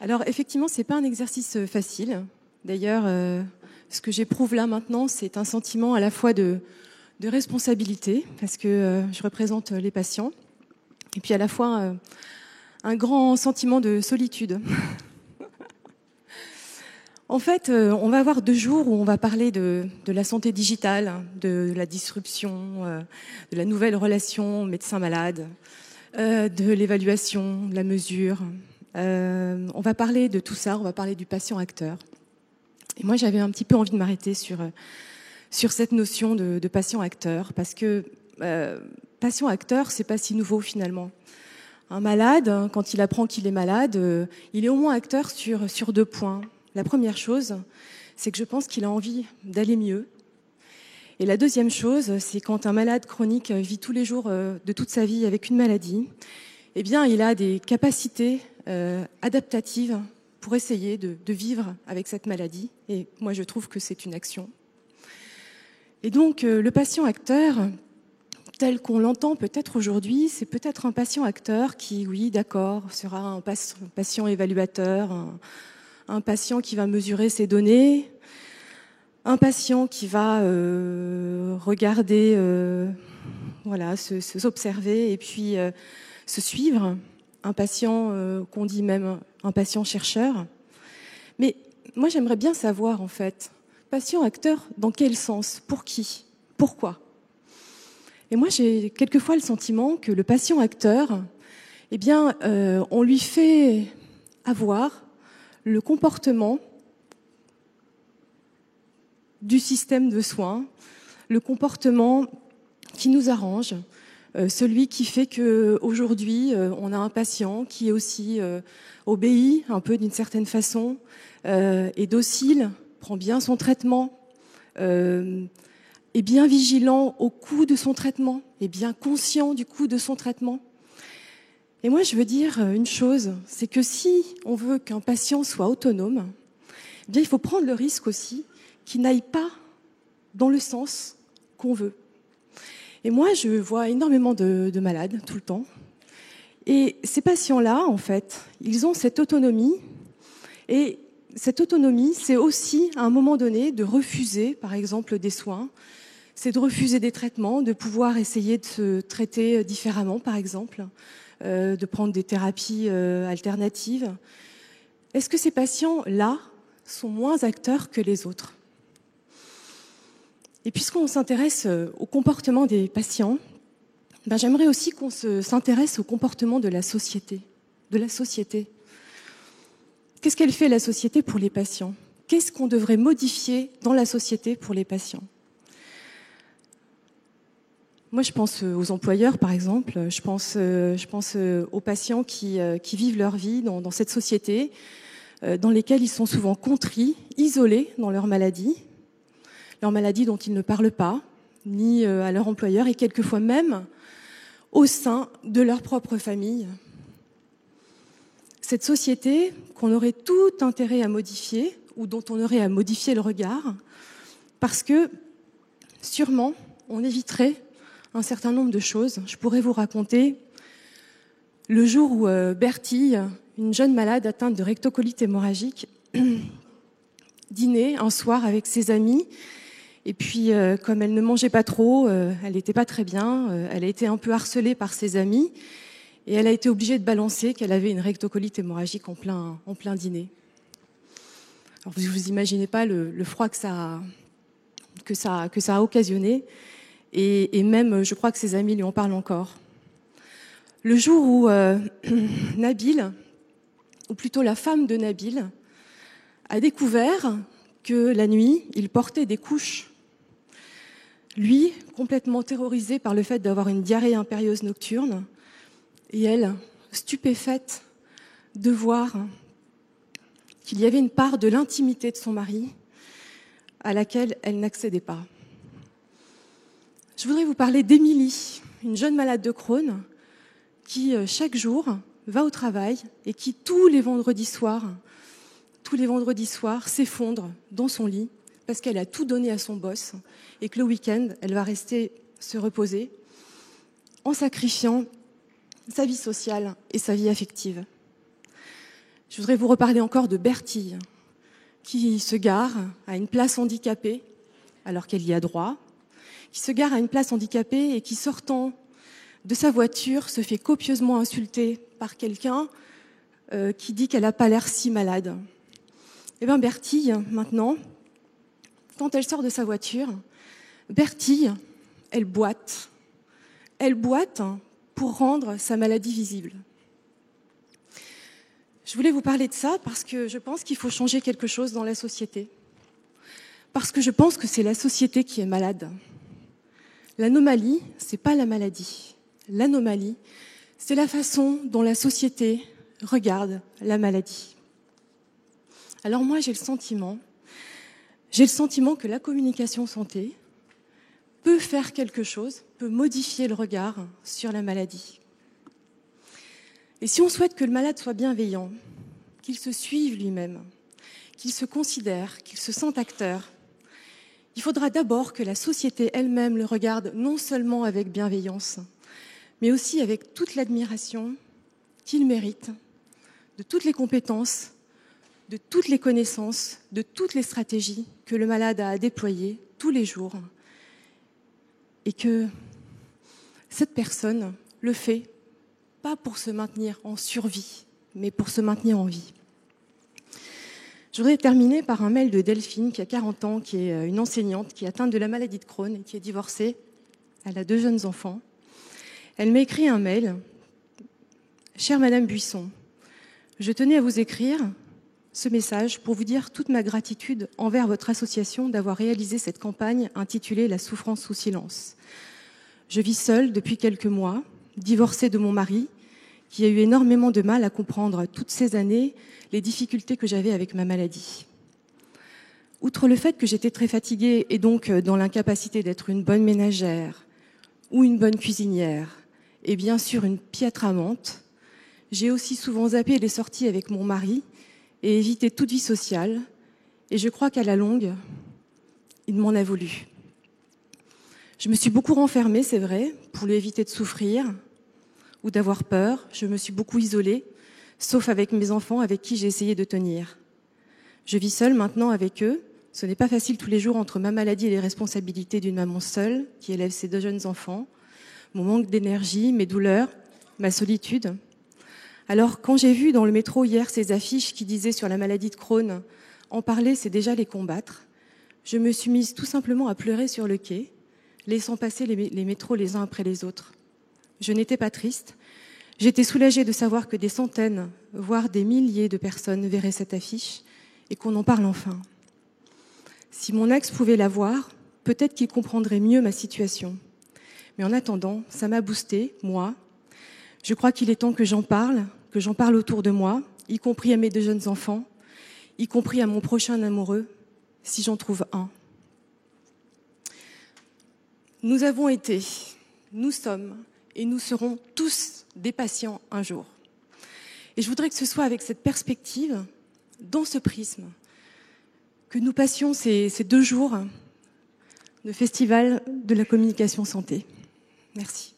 Alors effectivement, c'est pas un exercice facile. D'ailleurs, ce que j'éprouve là maintenant, c'est un sentiment à la fois de responsabilité, parce que je représente les patients, et puis à la fois un grand sentiment de solitude. En fait, on va avoir 2 jours où on va parler de la santé digitale, de la disruption, de la nouvelle relation médecin-malade, de l'évaluation, de la mesure. On va parler de tout ça, on va parler du patient-acteur. Et moi, j'avais un petit peu envie de m'arrêter sur cette notion de patient-acteur, parce que patient-acteur, c'est pas si nouveau finalement. Un malade, quand il apprend qu'il est malade, il est au moins acteur sur 2 points. La première chose, c'est que je pense qu'il a envie d'aller mieux. Et la deuxième chose, c'est quand un malade chronique vit tous les jours de toute sa vie avec une maladie, eh bien, il a des capacités adaptatives pour essayer de vivre avec cette maladie. Et moi, je trouve que c'est une action. Et donc, le patient-acteur, tel qu'on l'entend peut-être aujourd'hui, c'est peut-être un patient-acteur qui, oui, d'accord, sera un patient évaluateur, un patient qui va mesurer ses données, un patient qui va regarder, s'observer et puis se suivre, un patient qu'on dit même un patient chercheur. Mais moi, j'aimerais bien savoir, en fait, patient-acteur, dans quel sens? Pour qui? Pourquoi? Et moi, j'ai quelquefois le sentiment que le patient-acteur, eh bien, on lui fait avoir le comportement du système de soins, le comportement qui nous arrange, celui qui fait qu'aujourd'hui, on a un patient qui est aussi obéit un peu d'une certaine façon, est docile, prend bien son traitement, est bien vigilant au coût de son traitement, est bien conscient du coût de son traitement. Et moi, je veux dire une chose, c'est que si on veut qu'un patient soit autonome, eh bien, il faut prendre le risque aussi qu'il n'aille pas dans le sens qu'on veut. Et moi, je vois énormément de malades tout le temps. Et ces patients-là, en fait, ils ont cette autonomie. Et cette autonomie, c'est aussi, à un moment donné, de refuser, par exemple, des soins. C'est de refuser des traitements, de pouvoir essayer de se traiter différemment, par exemple, de prendre des thérapies alternatives. Est-ce que ces patients-là sont moins acteurs que les autres? Et puisqu'on s'intéresse au comportement des patients, j'aimerais aussi qu'on s'intéresse au comportement de la société. Qu'est-ce qu'elle fait, la société, pour les patients? Qu'est-ce qu'on devrait modifier dans la société pour les patients? Moi, je pense aux employeurs, par exemple. Je pense aux patients qui vivent leur vie dans cette société, dans lesquelles ils sont souvent contrits, isolés dans leur maladie dont ils ne parlent pas, ni à leur employeur, et quelquefois même au sein de leur propre famille. Cette société qu'on aurait tout intérêt à modifier, ou dont on aurait à modifier le regard, parce que sûrement on éviterait un certain nombre de choses. Je pourrais vous raconter le jour où Bertille, une jeune malade atteinte de rectocolite hémorragique, dînait un soir avec ses amis. Et puis, comme elle ne mangeait pas trop, elle n'était pas très bien, elle a été un peu harcelée par ses amis et elle a été obligée de balancer qu'elle avait une rectocolite hémorragique en plein dîner. Alors, vous imaginez pas le froid que ça a occasionné. Et même, je crois que ses amis lui en parlent encore. Le jour où Nabil, ou plutôt la femme de Nabil, a découvert que la nuit, il portait des couches. Lui, complètement terrorisé par le fait d'avoir une diarrhée impérieuse nocturne, et elle, stupéfaite de voir qu'il y avait une part de l'intimité de son mari à laquelle elle n'accédait pas. Je voudrais vous parler d'Émilie, une jeune malade de Crohn, qui chaque jour va au travail et qui tous les vendredis soirs s'effondre dans son lit parce qu'elle a tout donné à son boss et que le week-end, elle va rester se reposer en sacrifiant sa vie sociale et sa vie affective. Je voudrais vous reparler encore de Bertille, qui se gare à une place handicapée, alors qu'elle y a droit, qui se gare à une place handicapée et qui, sortant de sa voiture, se fait copieusement insulter par quelqu'un qui dit qu'elle n'a pas l'air si malade. Eh bien Bertille, maintenant, quand elle sort de sa voiture, Bertille, elle boite. Elle boite pour rendre sa maladie visible. Je voulais vous parler de ça parce que je pense qu'il faut changer quelque chose dans la société. Parce que je pense que c'est la société qui est malade. L'anomalie, c'est pas la maladie. L'anomalie, c'est la façon dont la société regarde la maladie. Alors moi, j'ai le sentiment que la communication santé peut faire quelque chose, peut modifier le regard sur la maladie. Et si on souhaite que le malade soit bienveillant, qu'il se suive lui-même, qu'il se considère, qu'il se sente acteur, il faudra d'abord que la société elle-même le regarde non seulement avec bienveillance, mais aussi avec toute l'admiration qu'il mérite, de toutes les compétences, de toutes les connaissances, de toutes les stratégies que le malade a à déployer tous les jours, et que cette personne le fait pas pour se maintenir en survie, mais pour se maintenir en vie. Je voudrais terminer par un mail de Delphine, qui a 40 ans, qui est une enseignante, qui est atteinte de la maladie de Crohn et qui est divorcée. Elle a 2 jeunes enfants. Elle m'a écrit un mail. « Chère Madame Buisson, je tenais à vous écrire ce message pour vous dire toute ma gratitude envers votre association d'avoir réalisé cette campagne intitulée « La souffrance sous silence ». Je vis seule depuis quelques mois, divorcée de mon mari, qui a eu énormément de mal à comprendre toutes ces années les difficultés que j'avais avec ma maladie. Outre le fait que j'étais très fatiguée et donc dans l'incapacité d'être une bonne ménagère ou une bonne cuisinière, et bien sûr une piètre amante, j'ai aussi souvent zappé les sorties avec mon mari et évité toute vie sociale, et je crois qu'à la longue, il m'en a voulu. Je me suis beaucoup renfermée, c'est vrai, pour lui éviter de souffrir ou d'avoir peur. Je me suis beaucoup isolée, sauf avec mes enfants avec qui j'ai essayé de tenir. Je vis seule maintenant avec eux. Ce n'est pas facile tous les jours entre ma maladie et les responsabilités d'une maman seule qui élève ses 2 jeunes enfants, mon manque d'énergie, mes douleurs, ma solitude. Alors, quand j'ai vu dans le métro hier ces affiches qui disaient sur la maladie de Crohn, en parler, c'est déjà les combattre, je me suis mise tout simplement à pleurer sur le quai, laissant passer les métros les uns après les autres. Je n'étais pas triste. J'étais soulagée de savoir que des centaines, voire des milliers de personnes verraient cette affiche et qu'on en parle enfin. Si mon ex pouvait la voir, peut-être qu'il comprendrait mieux ma situation. Mais en attendant, ça m'a boostée, moi. Je crois qu'il est temps que j'en parle autour de moi, y compris à mes 2 jeunes enfants, y compris à mon prochain amoureux, si j'en trouve un. Nous avons été, nous sommes et nous serons tous des patients un jour. Et je voudrais que ce soit avec cette perspective, dans ce prisme, que nous passions ces 2 jours de festival de la communication santé. Merci.